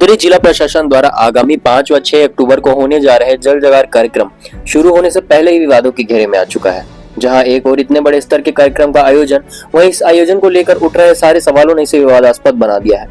धमतरी जिला प्रशासन द्वारा आगामी 5 व 6 अक्टूबर को होने जा रहे जल जगार कार्यक्रम शुरू होने से पहले ही विवादों के घेरे में आ चुका है। जहां एक और इतने बड़े स्तर के कार्यक्रम का आयोजन, वहीं इस आयोजन को लेकर उठ रहे सारे सवालों ने इसे विवादास्पद बना दिया है।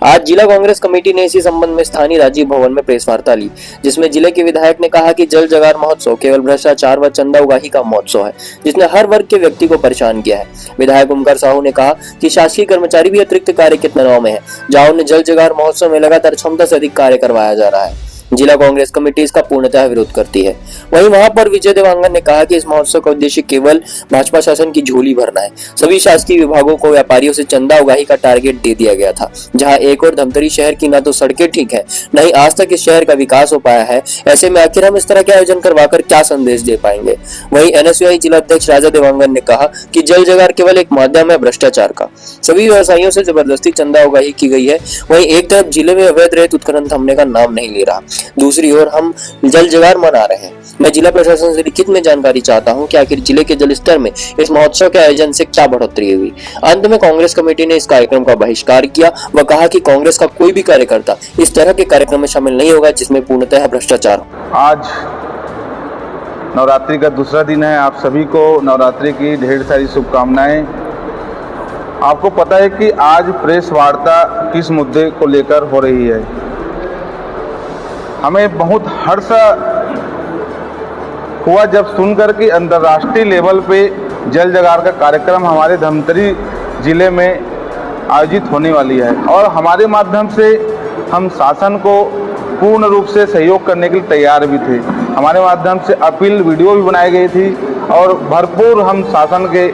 आज जिला कांग्रेस कमेटी ने इसी संबंध में स्थानीय राजीव भवन में प्रेस वार्ता ली, जिसमें जिले के विधायक ने कहा कि जल जगार महोत्सव केवल भ्रष्टाचार व चंदा उगाही का महोत्सव है, जिसने हर वर्ग के व्यक्ति को परेशान किया है। विधायक ओमकार साहू ने कहा कि शासकीय कर्मचारी भी अतिरिक्त कार्य के तनाव में है, जहां उन्हें जल जगार महोत्सव में लगातार क्षमता से अधिक कार्य करवाया जा रहा है। जिला कांग्रेस कमेटी इसका पूर्णतः विरोध करती है। वहीं वहां पर विजय देवांगन ने कहा कि इस महोत्सव का उद्देश्य केवल भाजपा शासन की झोली भरना है। सभी शासकीय विभागों को व्यापारियों से चंदा उगाही का टारगेट दे दिया गया था, जहां एक और धमतरी शहर की न तो सड़कें ठीक है, न ही आज तक इस शहर का विकास हो पाया है। ऐसे में आखिर हम इस तरह के आयोजन करवाकर क्या संदेश दे पाएंगे। वहीं एनएसयूआई जिला अध्यक्ष राजा देवांगन ने कहा कि जल जगार केवल एक माध्यम है भ्रष्टाचार का, सभी व्यवसायियों से जबरदस्ती चंदा उगाही की गई है। वहीं एक तरफ जिले में अवैध रेत उत्खनन थमने का नाम नहीं ले रहा, दूसरी ओर हम जल जगार मना रहे हैं। मैं जिला प्रशासन से लिखित में जानकारी चाहता हूं कि आखिर जिले के जल स्तर में इस महोत्सव के आयोजन से क्या बढ़ोतरी हुई। अंत में कांग्रेस कमेटी ने इस कार्यक्रम का बहिष्कार किया व कहा कि कांग्रेस का कोई भी कार्यकर्ता इस तरह के कार्यक्रम में शामिल नहीं होगा जिसमें पूर्णतः भ्रष्टाचार हो। आज नवरात्रि का दूसरा दिन है। आप सभी को नवरात्रि की ढेर सारी शुभकामनाएं। आपको पता है कि आज प्रेस वार्ता किस मुद्दे को लेकर हो रही है। हमें बहुत हर्ष हुआ जब सुनकर कि अंतर्राष्ट्रीय लेवल पे जल जगार का कार्यक्रम हमारे धमतरी जिले में आयोजित होने वाली है, और हमारे माध्यम से हम शासन को पूर्ण रूप से सहयोग करने के लिए तैयार भी थे। हमारे माध्यम से अपील वीडियो भी बनाई गई थी और भरपूर हम शासन के,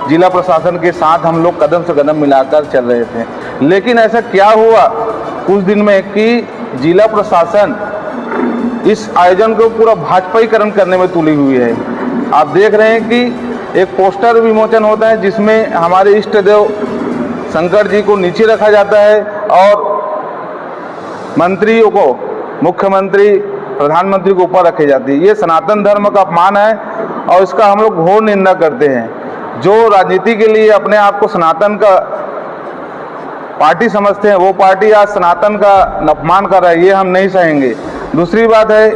जिला प्रशासन के साथ हम लोग कदम से कदम मिलाकर चल रहे थे। लेकिन ऐसा क्या हुआ कुछ दिन में कि जिला प्रशासन इस आयोजन को पूरा भाजपाईकरण करने में तुली हुई है। आप देख रहे हैं कि एक पोस्टर विमोचन होता है जिसमें हमारे इष्ट देव शंकर जी को नीचे रखा जाता है और मंत्रियों को, मुख्यमंत्री, प्रधानमंत्री को ऊपर रखे जाती है। ये सनातन धर्म का अपमान है और इसका हम लोग घोर निंदा करते हैं। जो राजनीति के लिए अपने आप को सनातन का पार्टी समझते हैं, वो पार्टी आज सनातन का अपमान कर रहा है, ये हम नहीं सहेंगे। दूसरी बात है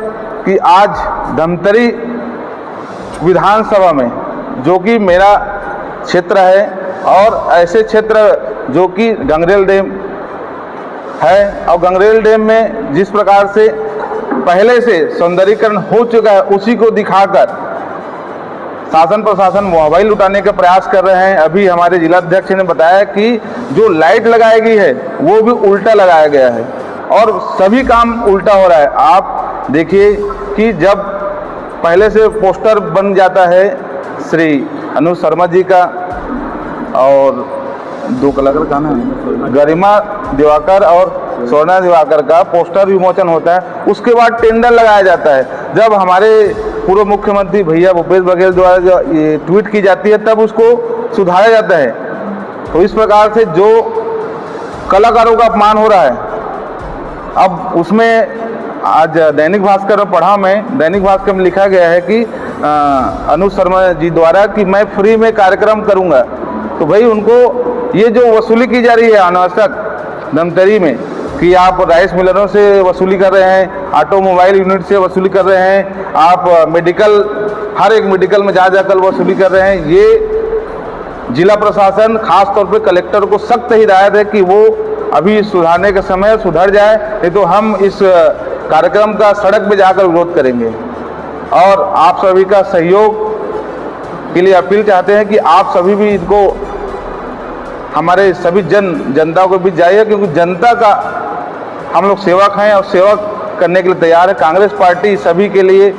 कि आज धमतरी विधानसभा में, जो कि मेरा क्षेत्र है, और ऐसे क्षेत्र जो कि गंगरेल डैम है, और गंगरेल डैम में जिस प्रकार से पहले से सौंदर्यीकरण हो चुका है, उसी को दिखाकर शासन प्रशासन मोबाइल उठाने का प्रयास कर रहे हैं। अभी हमारे जिलाध्यक्ष ने बताया कि जो लाइट लगाई गई है वो भी उल्टा लगाया गया है और सभी काम उल्टा हो रहा है। आप देखिए कि जब पहले से पोस्टर बन जाता है श्री अनुज शर्मा जी का और दो कलाकार का नाम गरिमा दिवाकर और स्वर्णा दिवाकर का पोस्टर विमोचन होता है, उसके बाद टेंडर लगाया जाता है। जब हमारे पूर्व मुख्यमंत्री भैया भूपेश बघेल द्वारा जो ये ट्वीट की जाती है तब उसको सुधारा जाता है। तो इस प्रकार से जो कलाकारों का अपमान हो रहा है, अब उसमें आज दैनिक भास्कर में पढ़ा, मैं दैनिक भास्कर में लिखा गया है कि अनुज शर्मा जी द्वारा कि मैं फ्री में कार्यक्रम करूंगा। तो भाई उनको ये जो वसूली की जा रही है अनावश्यक धमतरी में कि आप राइस मिलरों से वसूली कर रहे हैं, ऑटोमोबाइल यूनिट से वसूली कर रहे हैं, आप मेडिकल, हर एक मेडिकल में जा जाकर वसूली कर रहे हैं, ये जिला प्रशासन खास तौर पे कलेक्टर को सख्त हिदायत है कि वो अभी सुधारने का समय सुधर जाए, नहीं तो हम इस कार्यक्रम का सड़क पे जाकर विरोध करेंगे। और आप सभी का सहयोग के लिए अपील चाहते हैं कि आप सभी भी इनको, हमारे सभी जनता को भी जाइए, क्योंकि जनता का हम लोग सेवक हैं और सेवा करने के लिए तैयार है। कांग्रेस पार्टी सभी के लिए,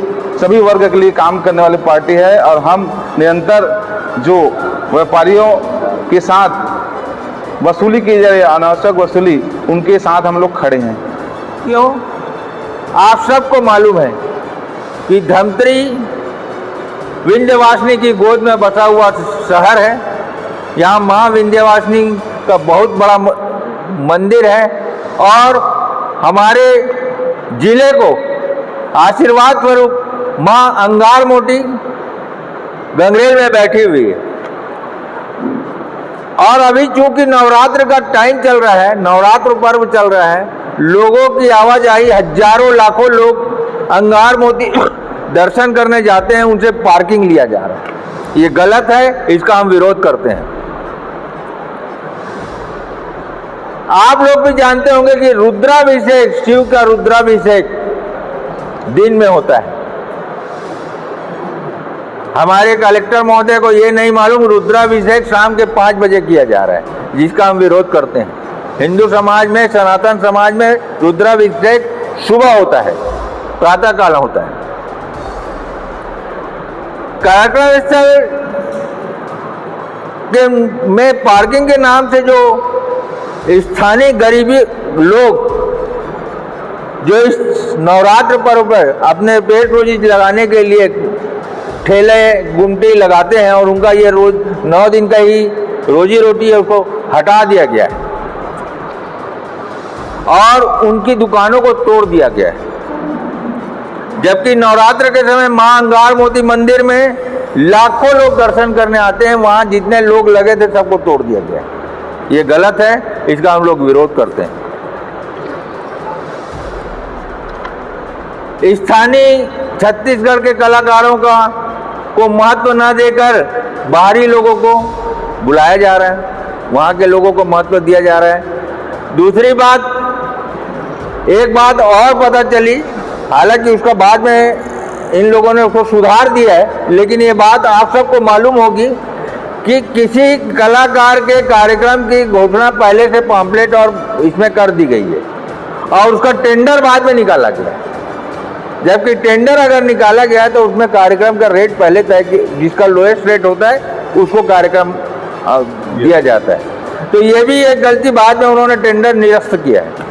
सभी वर्ग के लिए काम करने वाली पार्टी है और हम निरंतर जो व्यापारियों के साथ वसूली की जा रही है, अनावश्यक वसूली, उनके साथ हम लोग खड़े हैं। क्यों? आप सबको मालूम है कि धमतरी विंध्यवासिनी की गोद में बसा हुआ शहर है। यहाँ माँ विंध्यवासिनी का बहुत बड़ा मंदिर है और हमारे जिले को आशीर्वाद स्वरूप माँ अंगार मोटी गंगरेल में बैठी हुई है। और अभी चूंकि नवरात्र का टाइम चल रहा है, नवरात्र पर्व चल रहा है, लोगों की आवाजाही, हजारों लाखों लोग अंगार मोती दर्शन करने जाते हैं, उनसे पार्किंग लिया जा रहा है। ये गलत है, इसका हम विरोध करते हैं। आप लोग भी जानते होंगे कि रुद्राभिषेक, शिव का रुद्राभिषेक दिन में होता है। हमारे कलेक्टर महोदय को ये नहीं मालूम रुद्राभिषेक शाम के 5 बजे किया जा रहा है, जिसका हम विरोध करते हैं। हिंदू समाज में, सनातन समाज में रुद्राभिषेक सुबह होता है, प्रातः काल होता है। कार्यक्रम स्थल में पार्किंग के नाम से जो स्थानीय गरीबी लोग जो इस नवरात्र पर्व पर अपने पेट रोजी लगाने के लिए ठेले गुमटी लगाते हैं और उनका ये रोज 9 दिन का ही रोजी रोटी है, उसको हटा दिया गया है और उनकी दुकानों को तोड़ दिया गया है। जबकि नवरात्र के समय मां अंगार मोती मंदिर में लाखों लोग दर्शन करने आते हैं, वहां जितने लोग लगे थे सबको तोड़ दिया गया है। ये गलत है, इसका हम लोग विरोध करते हैं। स्थानीय छत्तीसगढ़ के कलाकारों को महत्व न देकर बाहरी लोगों को बुलाया जा रहा है, वहाँ के लोगों को महत्व दिया जा रहा है। दूसरी बात, एक बात और पता चली, हालांकि उसका बाद में इन लोगों ने उसको सुधार दिया है, लेकिन ये बात आप सबको मालूम होगी कि किसी कलाकार के कार्यक्रम की घोषणा पहले से पॉम्पलेट और इसमें कर दी गई है और उसका टेंडर बाद में निकाला गया। जबकि टेंडर अगर निकाला गया तो उसमें कार्यक्रम का रेट पहले तय, जिसका लोएस्ट रेट होता है उसको कार्यक्रम दिया जाता है। तो ये भी एक गलती बाद में उन्होंने टेंडर निरस्त किया है।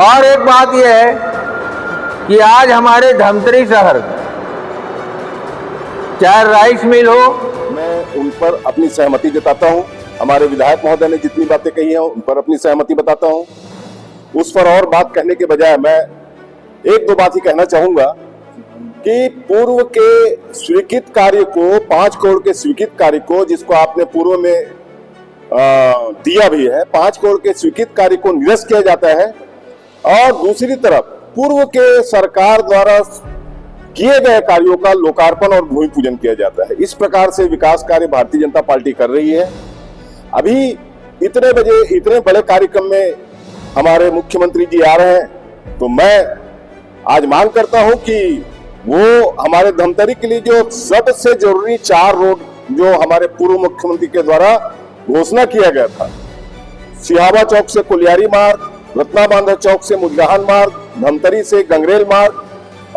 और एक बात यह है कि आज हमारे धमतरी शहर, चाहे राइस मिल हो, मैं उन पर अपनी सहमति जताता हूं। हमारे विधायक महोदय ने जितनी बातें कही हैं उन पर अपनी सहमति बताता हूं। उस पर और बात कहने के बजाय मैं एक दो बात ही कहना चाहूंगा कि पूर्व के स्वीकृत कार्य को, 5 करोड़ के स्वीकृत कार्य को, जिसको आपने पूर्व में दिया भी है, 5 करोड़ के स्वीकृत कार्य को निरस्त किया जाता है और दूसरी तरफ पूर्व के सरकार द्वारा किए गए कार्यों का लोकार्पण और भूमि पूजन किया जाता है। इस प्रकार से विकास कार्य भारतीय जनता पार्टी कर रही है। अभी इतने बड़े कार्यक्रम में हमारे मुख्यमंत्री जी आ रहे हैं, तो मैं आज मांग करता हूं कि वो हमारे धमतरी के लिए जो सबसे जरूरी 4 रोड जो हमारे पूर्व मुख्यमंत्री के द्वारा घोषणा किया गया था, सिहावा चौक से कुलियारी मार्ग, रत्ना बांधा चौक से मुजगाहन मार्ग, धमतरी से गंगरेल मार्ग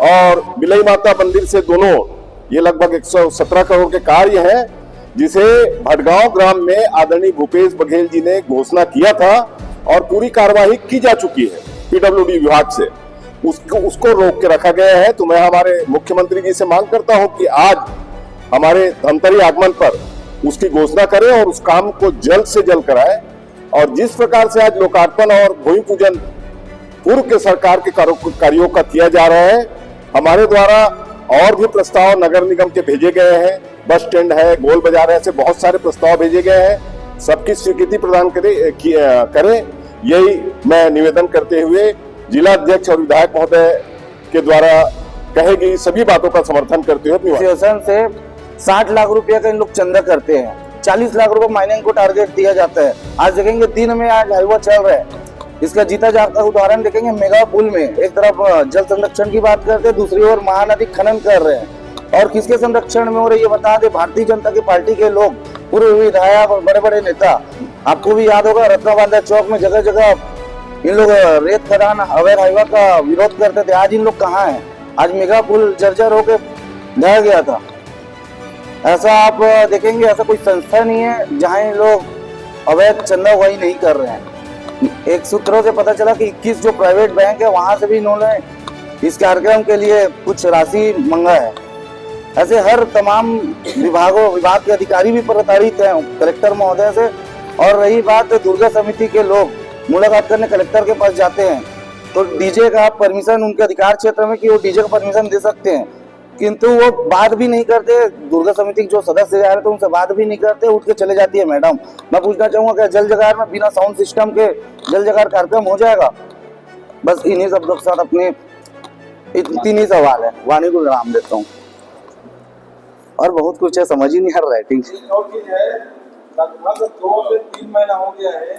और बिलई माता मंदिर से दोनों, ये लगभग 117 करोड़ के कार्य हैं, जिसे भटगांव ग्राम में आदरणीय भूपेश बघेल जी ने घोषणा किया था और पूरी कार्यवाही की जा चुकी है पीडब्ल्यूडी विभाग से। उसको रोक के रखा गया है। तो मैं हमारे मुख्यमंत्री जी से मांग करता हूं कि आज हमारे धमतरी आगमन पर उसकी घोषणा करें और उस काम को जल्द से जल्द कराएं। और जिस प्रकार से आज लोकार्पण और भूमि पूजन पूर्व के सरकार के कार्यों का किया जा रहा है, हमारे द्वारा और भी प्रस्ताव नगर निगम के भेजे गए हैं, बस स्टैंड है, गोल बाजार है, ऐसे बहुत सारे प्रस्ताव भेजे गए हैं। सबकी स्वीकृति प्रदान करें, यही मैं निवेदन करते हुए जिला अध्यक्ष और विधायक महोदय के द्वारा कहे गई सभी बातों का समर्थन करते हुए एसोसिएशन से 60 लाख रुपए का इन लोग चंदा करते हैं, 40 लाख रुपए माइनिंग को टारगेट दिया जाता है। आज देखेंगे दिन में आज हाईवा चल रहा है, इसका जीता जागता उदाहरण देखेंगे। मेगा पुल में एक तरफ जल संरक्षण की बात करते हैं, दूसरी ओर महानदी खनन कर रहे हैं। और किसके संरक्षण में हो रही है बता दे, भारतीय जनता की पार्टी के लोग, पूर्व विधायक और बड़े बड़े नेता। आपको भी याद होगा रत्ना बांधा चौक में जगह जगह इन लोग रेत खदान अवैध हाईवा का विरोध करते थे। आज इन लोग कहाँ हैं? आज मेगा पुल जर्जर होकर ढह गया था। ऐसा आप देखेंगे, ऐसा कोई संस्था नहीं है जहाँ इन लोग अवैध चंदा उगाही नहीं कर रहे हैं। एक सूत्रों से पता चला कि 21 जो प्राइवेट बैंक है वहां से भी इन्होंने इस कार्यक्रम के लिए कुछ राशि मांगा है। ऐसे हर तमाम विभाग के अधिकारी भी प्रताड़ित हैं कलेक्टर महोदय से। और रही बात दुर्गा समिति के लोग मुलाकात करने कलेक्टर के पास जाते हैं तो डीजे का परमिशन उनके अधिकार क्षेत्र में कि वो डीजे का परमिशन दे सकते हैं, किंतु वो बात भी नहीं करते। दुर्गा समिति के जो सदस्य आ रहे थे उनसे बात भी नहीं करते, उठ के चले जाती है मैडम। मैं पूछना चाहूंगा क्या जल जगार में बिना साउंड सिस्टम के जल जगार कार्यक्रम हो जाएगा? बस इन्हीं शब्दों के साथ अपने तीन ही सवाल है, वाणी को विराम देता हूँ। और बहुत कुछ है, समझ ही नहीं आ रहा राइटिंग। और चीज है, लगभग 2 से 3 महीना हो गया है,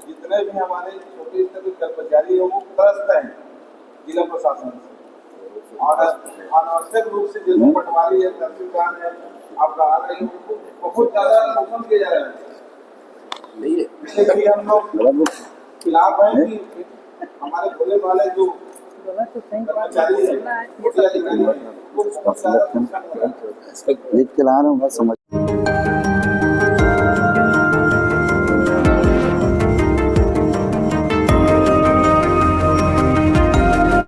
जितने भी हमारे छोटे स्तर के कर्मचारी हैं वो त्रस्त हैं जिला प्रशासन से। और अनावश्यक रूप से जो पटवारी है, तहसीलदार है, आपका आ रही है, उनको बहुत ज्यादा शोषण किया जा रहा है। इससे कभी हम लोग खिलाफ हैं कि हमारे भोले वाले जो कर्मचारी है, छोटे अधिकारी है, वो बहुत ज्यादा लिख के ला रहा हूँ, बस समझ